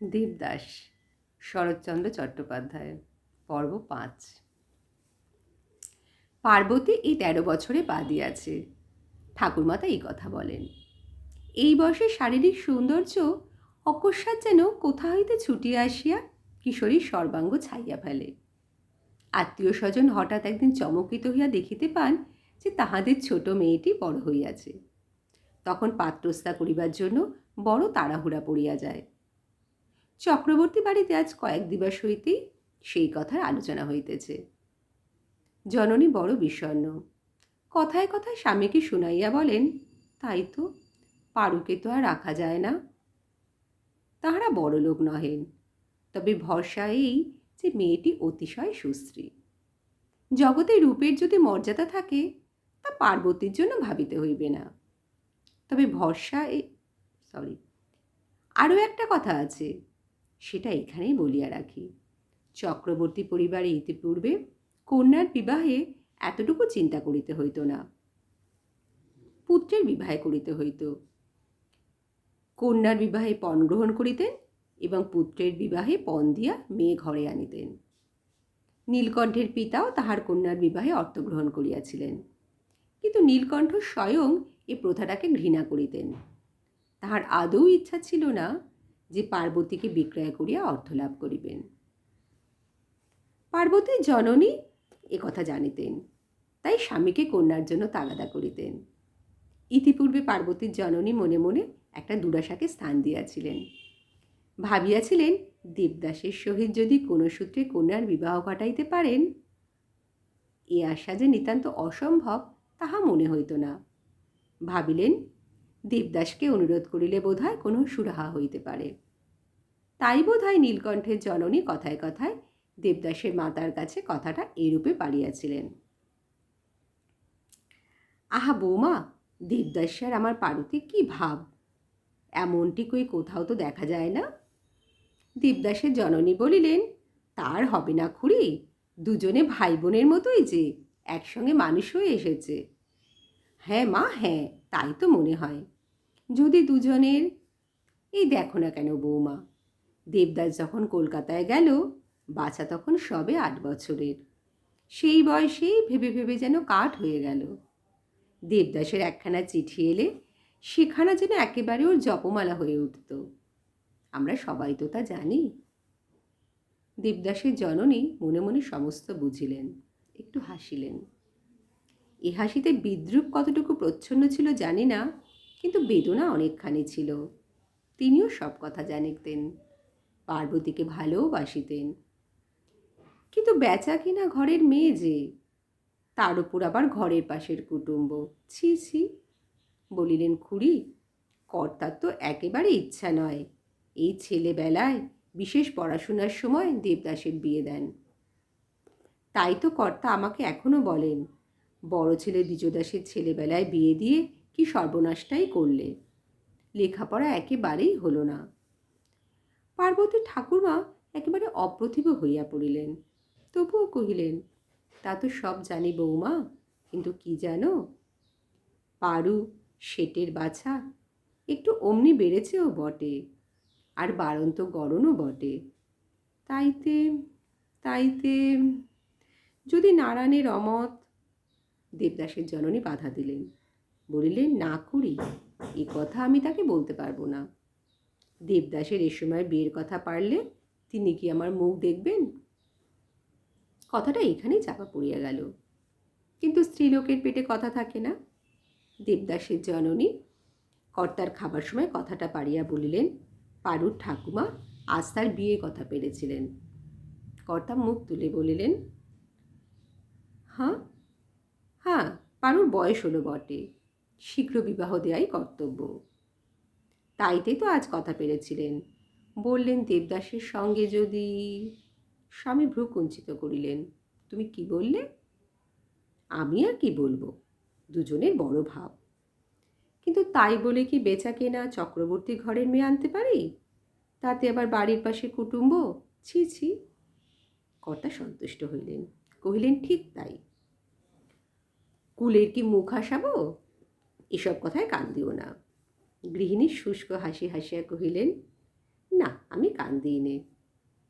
দেবদাস, শরৎচন্দ্র চট্টোপাধ্যায়। পর্ব ৫। পার্বতী এই ১৩ বছরে পা দিয়াছে। ঠাকুরমাতা এই কথা বলেন। এই বয়সে শারীরিক সৌন্দর্য অকস্মাৎ যেন কোথা হইতে ছুটিয়া আসিয়া কিশোরীর সর্বাঙ্গ ছাইয়া ফেলে। আত্মীয় স্বজন হঠাৎ একদিন চমকিত হইয়া দেখিতে পান যে তাহাদের ছোট মেয়েটি বড় হইয়াছে। তখন পাত্রস্থা করিবার জন্য বড় তাড়াহুড়া পড়িয়া যায়। চক্রবর্তী বাড়িতে আজ কয়েক দিবস হইতেই সেই কথার আলোচনা হইতেছে। জননী বড় বিষণ্ণ। কথায় কথায় স্বামীকে শুনাইয়া বলেন, তাই তো, পারুকে তো আর রাখা যায় না। তাহারা বড় লোক নহেন, তবে ভরসা এই যে মেয়েটি অতিশয় সুশ্রী। জগতে রূপের যদি মর্যাদা থাকে তা পার্বতীর জন্য ভাবিতে হইবে না। তবে ভরসা আরও একটা কথা আছে, সেটা এখানেই বলিয়া রাখি। চক্রবর্তী পরিবারে ইতিপূর্বে কন্যার বিবাহে এতটুকু চিন্তা করিতে হইত না। পুত্রের বিবাহে করিতে হইত। কন্যার বিবাহে পণ গ্রহণ করিতেন এবং পুত্রের বিবাহে পণ দিয়া মেয়ে ঘরে আনিতেন। নীলকণ্ঠের পিতাও তাহার কন্যার বিবাহে অর্থগ্রহণ করিয়াছিলেন, কিন্তু নীলকণ্ঠ স্বয়ং এ প্রথাটাকে ঘৃণা করিতেন। তাহার আদৌ ইচ্ছা ছিল না যে পার্বতীকে বিক্রয় করিয়া অর্থ লাভ করিবেন। পার্বতীর জননী কথা জানিতেন, তাই স্বামীকে কন্যার জন্য তাগাদা করিতেন। ইতিপূর্বে পার্বতীর জননী মনে মনে একটা দুরাশাকে স্থান দিয়াছিলেন। ভাবিয়াছিলেন দেবদাসের সহিত যদি কোনো সূত্রে কন্যার বিবাহ ঘটাইতে পারেন। এ আশা যে নিতান্ত অসম্ভব তাহা মনে হইত না। ভাবিলেন দেবদাসকে অনুরোধ করিলে বোধহয় কোনো সুরাহা হইতে পারে। তাই বোধহয় নীলকণ্ঠের জননী কথায় কথায় দেবদাসের মাতার কাছে কথাটা এরূপে পাড়িয়াছিলেন। আহা বৌমা, দেবদাসের আমার পারুতে কি ভাব, এমনটি কই কোথাও তো দেখা যায় না। দেবদাসের জননী বলিলেন, তার হবে না খুড়ি, দুজনে ভাই বোনের মতোই যে একসঙ্গে মানুষ হয়ে এসেছে। হ্যাঁ মা, হ্যাঁ, তাই তো মনে হয়। যদি দুজনের, এই দেখো না কেন বৌমা, দেবদাস যখন কলকাতায় গেল, বাছা তখন সবে ৮ বছরের। সেই বয়সেই ভেবে ভেবে যেন কাঠ হয়ে গেল। দেবদাসের একখানা চিঠি এলে সেখানা যেন একেবারে ওর জপমালা হয়ে উঠত। আমরা সবাই তো তা জানি। দেবদাসের জননী মনে মনে সমস্ত বুঝিলেন, একটু হাসিলেন। এ হাসিতে বিদ্রূপ কতটুকু প্রচ্ছন্ন ছিল জানি না, কিন্তু বেদনা অনেকখানি ছিল। তিনিও সব কথা জানিতেন, পার্বতীকে ভালোবাসিতেন। কিন্তু বেচা কিনা ঘরের মেয়ে যে, তার উপর আবার ঘরের পাশের কুটুম্ব, ছি ছি। বলিলেন, খুড়ি, কর্তার তো একেবারে ইচ্ছা নয় এই ছেলেবেলায় বিশেষ পড়াশোনার সময় দেবদাসের বিয়ে দেন। তাই তো কর্তা আমাকে এখনো বলেন, বড় ছেলে দ্বিজদাসের ছেলেবেলায় বিয়ে দিয়ে কি সর্বনাশটাই করলে, লেখাপড়া একেবারেই হলো না। পার্বতীর ঠাকুরমা একেবারে অপ্রতিভ হইয়া পড়িলেন, তবুও কহিলেন, তা তো সব জানি বৌমা, কিন্তু কি জানো, পারু শেটের বাছা, একটু অমনি বেড়েছেও বটে, আর বাড়ন্ত গড়নও বটে। তাইতে তাইতে যদি নারায়ণের অমত। দেবদাসের জননী বাধা দিলেন, বলিলেন, না করি, এ কথা আমি তাকে বলতে পারবো না। দেবদাসের এ সময় বিয়ের কথা পারলে তিনি কি আমার মুখ দেখবেন? কথাটা এখানেই চাপা পড়িয়া গেল। কিন্তু স্ত্রীলোকের পেটে কথা থাকে না। দেবদাসের জননী কর্তার খাবার সময় কথাটা পাড়িয়া বলিলেন, পারুর ঠাকুমা আজ তার বিয়ে কথা পেরেছিলেন। কর্তা মুখ তুলে বলিলেন, হ্যাঁ হ্যাঁ, পারুর বয়স হলো বটে, শীঘ্র বিবাহ দেওয়াই কর্তব্য। তাইতে তো আজ কথা পেরেছিলেন। বললেন দেবদাসের সঙ্গে যদি। স্বামী ভ্রু কুঞ্চিত করিলেন, তুমি কি বললে? আমি আর কি বলবো, দুজনের বড় ভাব। কিন্তু তাই বলে কি বেচা কেনা চক্রবর্তী ঘরের মেয়ে আনতে পারি, তাতে আবার বাড়ির পাশে কুটুম্ব, ছি ছি। কর্তা সন্তুষ্ট হইলেন, কহিলেন, ঠিক তাই। কুলের কি মুখ হাসাবো, এসব কথায় কান দিও না। গৃহিণী শুষ্ক হাসি হাসিয়া কহিলেন, না, আমি কান দিইনে,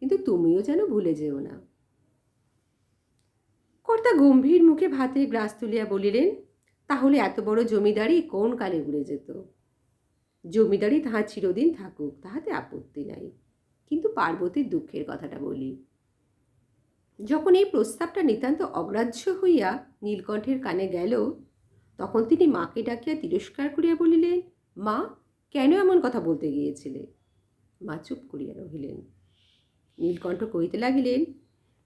কিন্তু তুমিও যেন ভুলে যেও না। কর্তা গম্ভীর মুখে ভাতের গ্লাস তুলিয়া বলিলেন, তাহলে এত বড় জমিদারি কোন কালে উড়ে যেত? জমিদারি তাহার চিরদিন থাকুক, তাহাতে আপত্তি নাই, কিন্তু পার্বতীর দুঃখের কথাটা বলি। যখন এই প্রস্তাবটা নিতান্ত অগ্রাহ্য হইয়া নীলকণ্ঠের কানে গেল, তখন তিনি মাকে ডাকিয়া তিরস্কার করিয়া বলিলেন, মা, কেন এমন কথা বলতে গিয়েছিলে? মা চুপ করিয়া রহিলেন। নীলকণ্ঠ কহিতে লাগিলেন,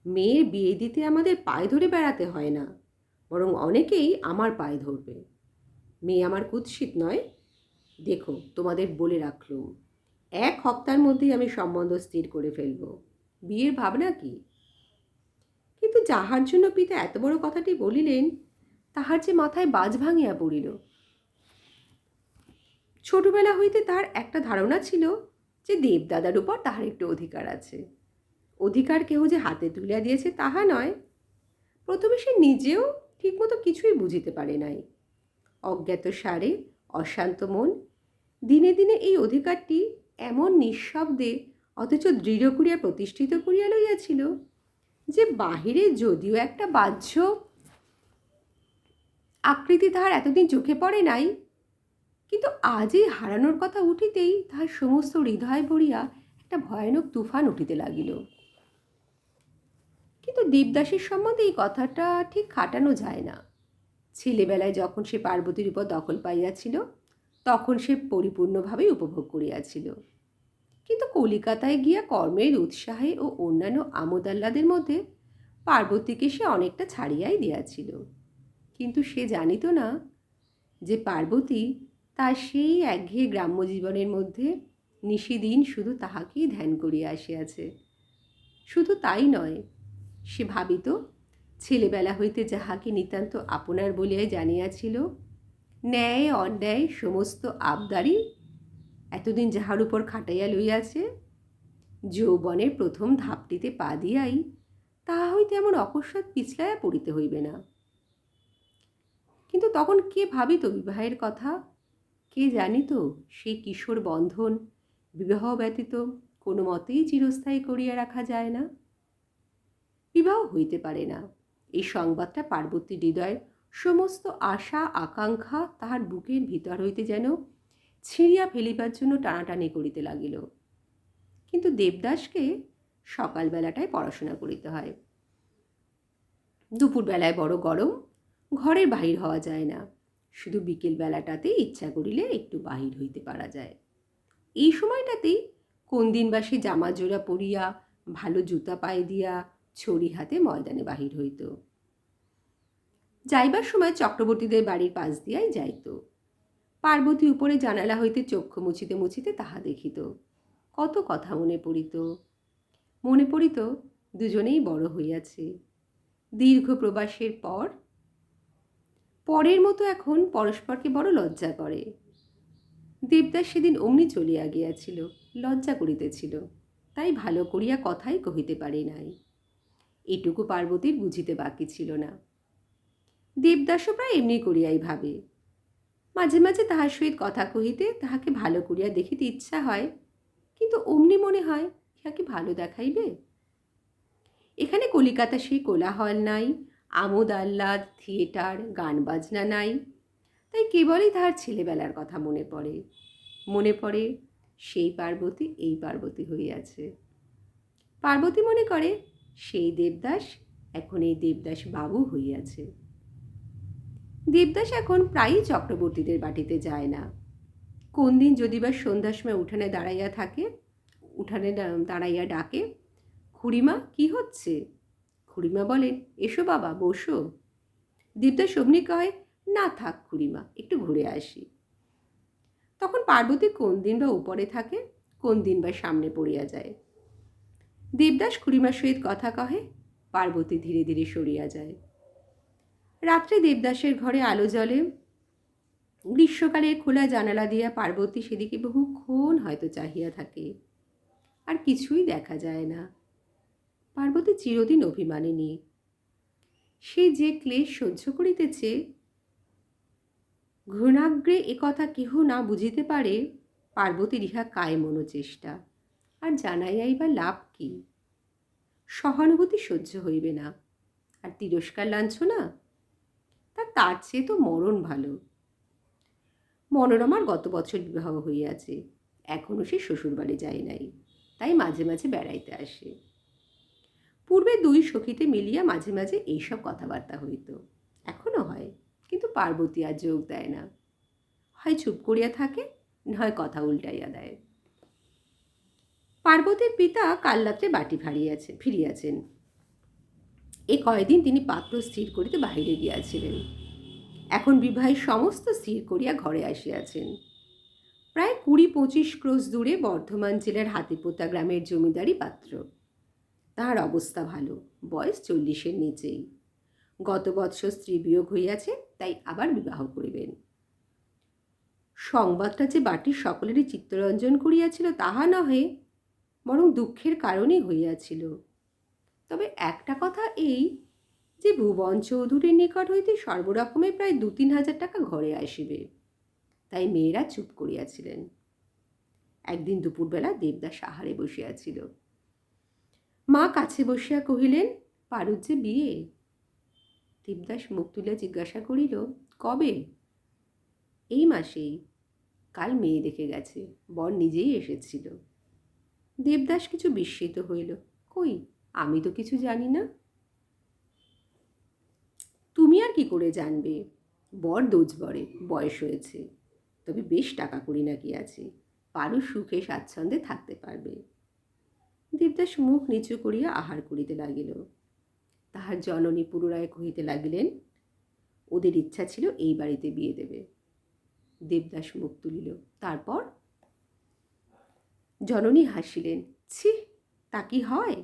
মেয়ের বিয়ে দিতে আমাদের পায়ে ধরে বেড়াতে হয় না, বরং অনেকেই আমার পায়ে ধরবে। মেয়ে আমার কুৎসিত নয়। দেখো, তোমাদের বলে রাখলুম, 1 সপ্তাহের মধ্যেই আমি সম্বন্ধ স্থির করে ফেলব। বিয়ের ভাবনা কি? কিন্তু যাহার জন্য পিতা এত বড় কথাটি বলিলেন, তাহার যে মাথায় বাজ ভাঙিয়া পড়িল। ছোটবেলা হইতে তার একটা ধারণা ছিল যে দেবদাদার উপর তাহার একটু অধিকার আছে। অধিকার কেহ যে হাতে তুলিয়া দিয়েছে তাহা নয়। প্রথমে সে নিজেও ঠিকমতো কিছুই বুঝিতে পারে নাই। অজ্ঞাত সারে, অশান্ত মন দিনে দিনে এই অধিকারটি এমন নিঃশব্দে অথচ দৃঢ় করিয়া প্রতিষ্ঠিত করিয়া লইয়াছিল যে বাহিরে যদিও একটা বাহ্য আকৃতি তাহার এতদিন চোখে পড়ে নাই, কিন্তু আজই হারানোর কথা উঠিতেই তাহার সমস্ত হৃদয় ভরিয়া একটা ভয়ানক তুফান উঠিতে লাগিল। কিন্তু দেবদাসের সম্বন্ধে এই কথাটা ঠিক খাটানো যায় না। ছেলেবেলায় যখন সে পার্বতীর উপর দখল পাইয়াছিল, তখন সে পরিপূর্ণভাবেই উপভোগ করিয়াছিল। কিন্তু কলিকাতায় গিয়া কর্মের উৎসাহে ও অন্যান্য আমোদ আহ্লাদের মধ্যে পার্বতীকে সে অনেকটা ছাড়িয়াই দিয়াছিল। কিন্তু সে জানিত না যে পার্বতী তার সেই একঘেয়ে গ্রাম্য জীবনের মধ্যে নিশিদিন শুধু তাহাকেই ধ্যান করিয়া আসিয়াছে। শুধু তাই নয়, সে ভাবিত ছেলেবেলা হইতে যাহাকে নিতান্ত আপনার বলিয়াই জানিয়াছিল, ন্যায় অন্যায় সমস্ত আবদারি এতদিন যাহার উপর খাটাইয়া লইয়াছে, যৌবনের প্রথম ধাপটিতে পা দিয়াই তাহা হইতে এমন অকস্মাৎ পিছলাইয়া পড়িতে হইবে না। কিন্তু তখন কে ভাবিত বিবাহের কথা? কে জানিত সেই কিশোর বন্ধন বিবাহ ব্যতীত কোনো মতেই চিরস্থায়ী করিয়া রাখা যায় না? বিবাহ হইতে পারে না, এই সংবাদটা পার্বতীর হৃদয়ের সমস্ত আশা আকাঙ্ক্ষা তাহার বুকের ভিতর হইতে যেন ছিঁড়িয়া ফেলিবার জন্য টানাটানি করিতে লাগিল। কিন্তু দেবদাসকে সকালবেলাটায় পড়াশোনা করিতে হয়, দুপুরবেলায় বড় গরম, ঘরের বাহির হওয়া যায় না, শুধু বিকেল বেলাটাতে ইচ্ছা করিলে একটু বাহির হইতে পারা যায়। এই সময়টাতেই কোন দিন বা সে জামা জোড়া পরিয়া ভালো জুতা পায়ে দিয়া ছড়ি হাতে ময়দানে বাহির হইত। যাইবার সময় চক্রবর্তীদের বাড়ির পাশ দিয়াই যাইত। পার্বতী উপরে জানালা হইতে চক্ষু মুছিতে মুছিতে তাহা দেখিত। কত কথা মনে পড়িত। মনে পড়িত দুজনেই বড় হইয়াছে। দীর্ঘ প্রবাসের পরের মতো এখন পরস্পরকে বড় লজ্জা করে। দেবদাস সেদিন অমনি চলিয়া গিয়াছিল, লজ্জা করিতেছিল, তাই ভালো করিয়া কথাই কহিতে পারি নাই। এটুকু পার্বতীর বুঝিতে বাকি ছিল না। দেবদাসও প্রায় এমনি করিয়াই ভাবে। মাঝে মাঝে তাহার সহিত কথা কহিতে তাহাকে ভালো করিয়া দেখিতে ইচ্ছা হয়, কিন্তু অমনি মনে হয় ইহাকে ভালো দেখাইবে। এখানে কলিকাতা সেই কোলাহল নাই, আমোদ আহ্লাদ, থিয়েটার, গান বাজনা নাই, তাই কেবলই তাহার ছেলেবেলার কথা মনে পড়ে। মনে পড়ে সেই পার্বতী এই পার্বতী হইয়াছে। পার্বতী মনে করে সেই দেবদাস এখন এই দেবদাস বাবু হইয়াছে। দেবদাস এখন প্রায়ই চক্রবর্তীদের বাটিতে যায় না। কোন দিন যদি বা সন্ধ্যার সময় উঠানে দাঁড়াইয়া থাকে, উঠানে দাঁড়াইয়া ডাকে, খুড়িমা, কি হচ্ছে? খুড়িমা বলেন, এসো বাবা, বসো। দেবদাস অমনি কয়, না থাক খুড়িমা, একটু ঘুরে আসি। তখন পার্বতী কোন দিন বা উপরে থাকে, কোন দিন বা সামনে পড়িয়া যায়। দেবদাস খুড়িমার সহিত কথা কহে, পার্বতী ধীরে ধীরে সরিয়া যায়। রাত্রে দেবদাসের ঘরে আলো জ্বলে। গ্রীষ্মকালের খোলা জানালা দিয়া পার্বতী সেদিকে বহুক্ষণ হয়তো চাহিয়া থাকে, আর কিছুই দেখা যায় না। পার্বতী চিরদিন অভিমানিনী। সে যে ক্লেশ সহ্য করিতেছে, ঘৃণাগ্রে একথা কেহ না বুঝিতে পারে পার্বতীর ইহা কায় মনোচেষ্টা। আর জানাইয়াই বা লাভ কি? সহানুভূতি সহ্য হইবে না, আর তিরস্কার লাঞ্ছনা, তার চেয়ে তো মরণ ভালো। মনোরমার গত বছর বিবাহ হইয়াছে, এখনও সে শ্বশুরবাড়ি যায় নাই, তাই মাঝে মাঝে বেড়াইতে আসে। পূর্বে দুই সখীতে মিলিয়া মাঝে মাঝে এইসব কথাবার্তা হইত, এখনও হয়, কিন্তু পার্বতী আর যোগ দেয় না। হয় চুপ করিয়া থাকে, নয় কথা উল্টাইয়া দেয়। পার্বতীর পিতা কাল রাত্রে বাটি ফিরিয়াছেন। এ কয়দিন তিনি পাত্র স্থির করিতে বাহিরে গিয়াছিলেন। এখন বিবাহের সমস্ত স্থির করিয়া ঘরে আসিয়াছেন। প্রায় 20-25 ক্রোশ দূরে বর্ধমান জেলার হাতিপোতা গ্রামের জমিদারি পাত্র। তাহার অবস্থা ভালো, বয়স 40-এর নিচেই। গত বৎসর স্ত্রী বিয়োগ হইয়াছে, তাই আবার বিবাহ করিবেন। সংবাদটা যে বাটির সকলেরই চিত্তরঞ্জন করিয়াছিল তাহা নহে, বরং দুঃখের কারণই হইয়াছিল। তবে একটা কথা এই যে ভুবন চৌধুরীর নিকট হইতে সর্বরকমে প্রায় 2-3 হাজার টাকা ঘরে আসিবে, তাই মেয়েরা চুপ করিয়াছিলেন। একদিন দুপুরবেলা দেবদাস আহারে বসিয়াছিল। মা কাছে বসিয়া কহিলেন, পারুর যে বিয়ে। দেবদাস মুখ তুলিয়া জিজ্ঞাসা করিল, কবে? এই মাসেই। কাল মেয়ে দেখে গেছে, বর নিজেই এসেছিল। দেবদাস কিছু বিস্মিত হইল। কই, আমি তো কিছু জানি না। তুমি আর কি করে জানবে? বর দোজবরে, বয়স হয়েছে, তবে বেশ টাকা কড়ি নাকি আছে, পারু সুখে স্বাচ্ছন্দ্যে থাকতে পারবে। দেবদাস মুখ নিচু করিয়া আহার করিতে লাগিল। তাহার জননী পুনরায় কহিতে লাগিলেন, ওদের ইচ্ছা ছিল এই বাড়িতে বিয়ে দেবে। দেবদাস মুখ তুলিল। তারপর? জননী হাসিলেন। ছি, তা কি হয়?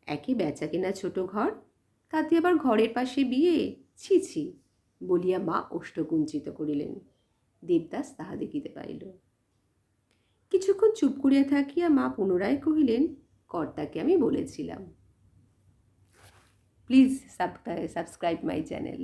একে বেচা কেনা ছোট ঘর, তাতে আবার ঘরের পাশে বিয়ে, ছি ছি বলিয়া মা ওষ্ঠকুঞ্চিত করিলেন। দেবদাস তাহা দেখিতে পাইল। কিছুক্ষণ চুপ করিয়া থাকিয়া মা পুনরায় কহিলেন, কর্তাকে আমি বলেছিলাম। Please subscribe my channel.